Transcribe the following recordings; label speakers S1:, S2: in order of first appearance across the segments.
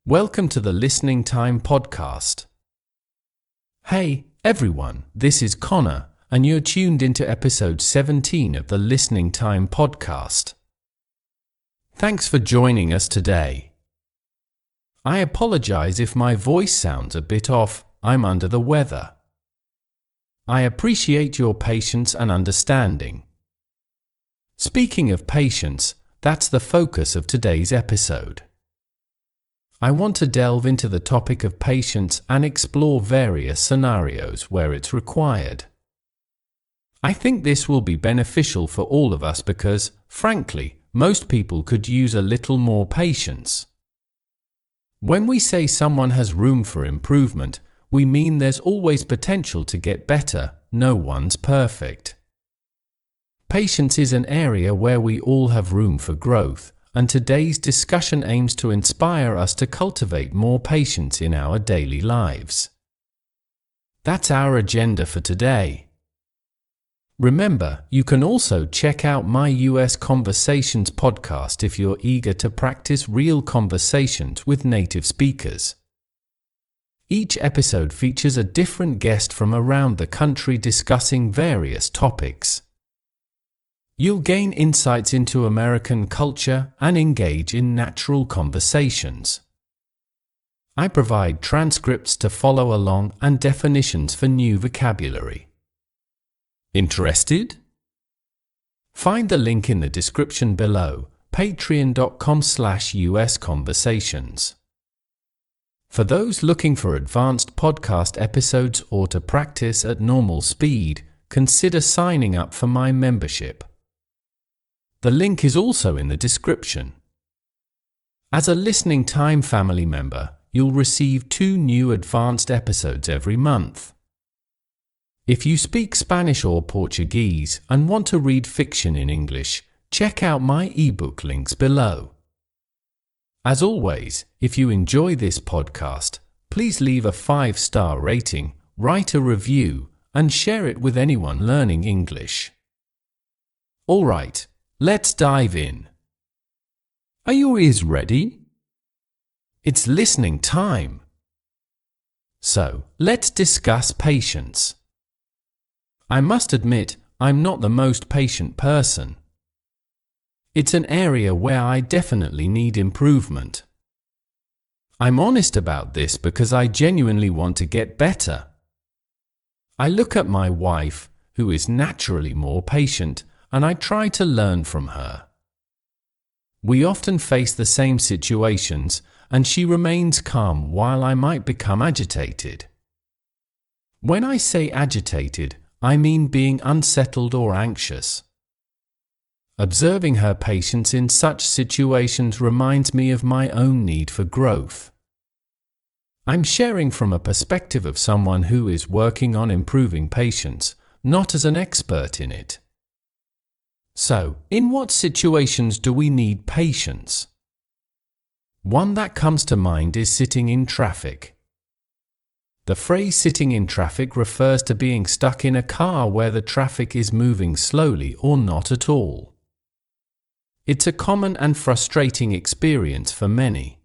S1: Welcome to the Listening Time podcast. Hey, everyone, this is Connor, and you're tuned into episode 17 of the Listening Time podcast. Thanks for joining us today. I apologize if my voice sounds a bit off, I'm under the weather. I appreciate your patience and understanding. Speaking of patience, that's the focus of today's episode. I want to delve into the topic of patience and explore various scenarios where it's required. I think this will be beneficial for all of us because, frankly, most people could use a little more patience. When we say someone has room for improvement, we mean there's always potential to get better, no one's perfect. Patience is an area where we all have room for growth, and today's discussion aims to inspire us to cultivate more patience in our daily lives. That's our agenda for today. Remember, you can also check out my US Conversations podcast if you're eager to practice real conversations with native speakers. Each episode features a different guest from around the country discussing various topics. You'll gain insights into American culture and engage in natural conversations. I provide transcripts to follow along and definitions for new vocabulary. Interested? Find the link in the description below, patreon.com/usconversations. For those looking for advanced podcast episodes or to practice at normal speed, consider signing up for my membership. The link is also in the description. As a Listening Time family member, you'll receive 2 new advanced episodes every month. If you speak Spanish or Portuguese and want to read fiction in English, check out my ebook links below. As always, if you enjoy this podcast, please leave a 5-star rating, write a review, and share it with anyone learning English. All right. Let's dive in. Are your ears ready? It's listening time. So, let's discuss patience. I must admit, I'm not the most patient person. It's an area where I definitely need improvement. I'm honest about this because I genuinely want to get better. I look at my wife, who is naturally more patient, and I try to learn from her. We often face the same situations, and she remains calm while I might become agitated. When I say agitated, I mean being unsettled or anxious. Observing her patience in such situations reminds me of my own need for growth. I'm sharing from a perspective of someone who is working on improving patience, not as an expert in it. So, in what situations do we need patience? One that comes to mind is sitting in traffic. The phrase sitting in traffic refers to being stuck in a car where the traffic is moving slowly or not at all. It's a common and frustrating experience for many.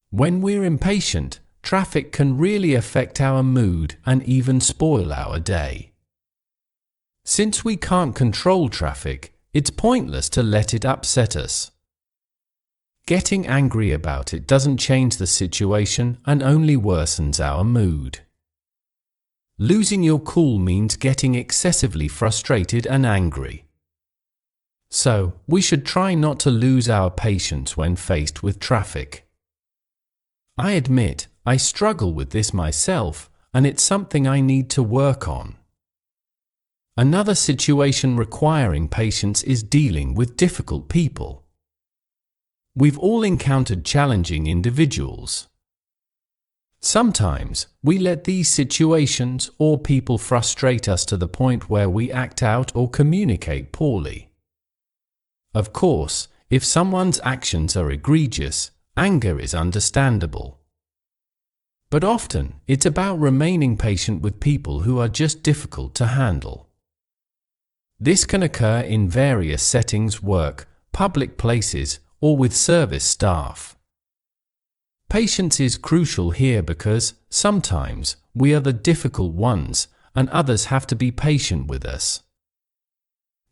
S1: When we're impatient, traffic can really affect our mood and even spoil our day. Since we can't control traffic, it's pointless to let it upset us. Getting angry about it doesn't change the situation and only worsens our mood. Losing your cool means getting excessively frustrated and angry. So, we should try not to lose our patience when faced with traffic. I admit, I struggle with this myself, and it's something I need to work on. Another situation requiring patience is dealing with difficult people. We've all encountered challenging individuals. Sometimes, we let these situations or people frustrate us to the point where we act out or communicate poorly. Of course, if someone's actions are egregious, anger is understandable. But often, it's about remaining patient with people who are just difficult to handle. This can occur in various settings: work, public places, or with service staff. Patience is crucial here because, sometimes, we are the difficult ones, and others have to be patient with us.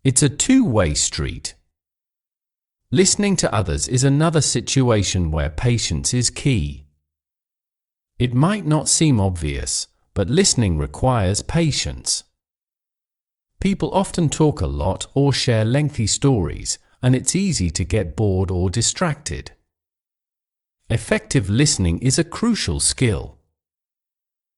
S1: It's a two-way street. Listening to others is another situation where patience is key. It might not seem obvious, but listening requires patience. People often talk a lot or share lengthy stories, and it's easy to get bored or distracted. Effective listening is a crucial skill.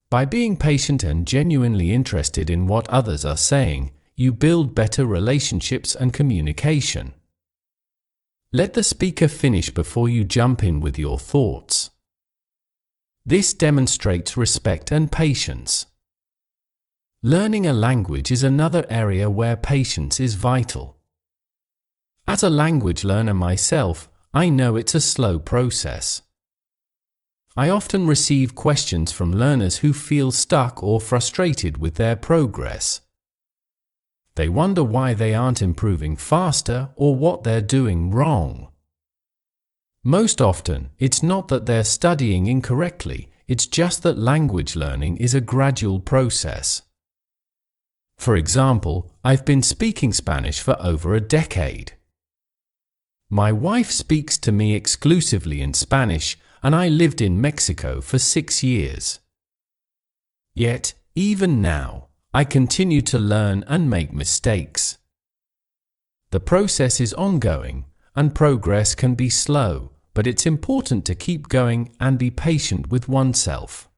S1: By being patient and genuinely interested in what others are saying, you build better relationships and communication. Let the speaker finish before you jump in with your thoughts. This demonstrates respect and patience. Learning a language is another area where patience is vital. As a language learner myself, I know it's a slow process. I often receive questions from learners who feel stuck or frustrated with their progress. They wonder why they aren't improving faster or what they're doing wrong. Most often, it's not that they're studying incorrectly, it's just that language learning is a gradual process. For example, I've been speaking Spanish for over a decade. My wife speaks to me exclusively in Spanish, and I lived in Mexico for 6 years. Yet, even now, I continue to learn and make mistakes. The process is ongoing, and progress can be slow, but it's important to keep going and be patient with oneself.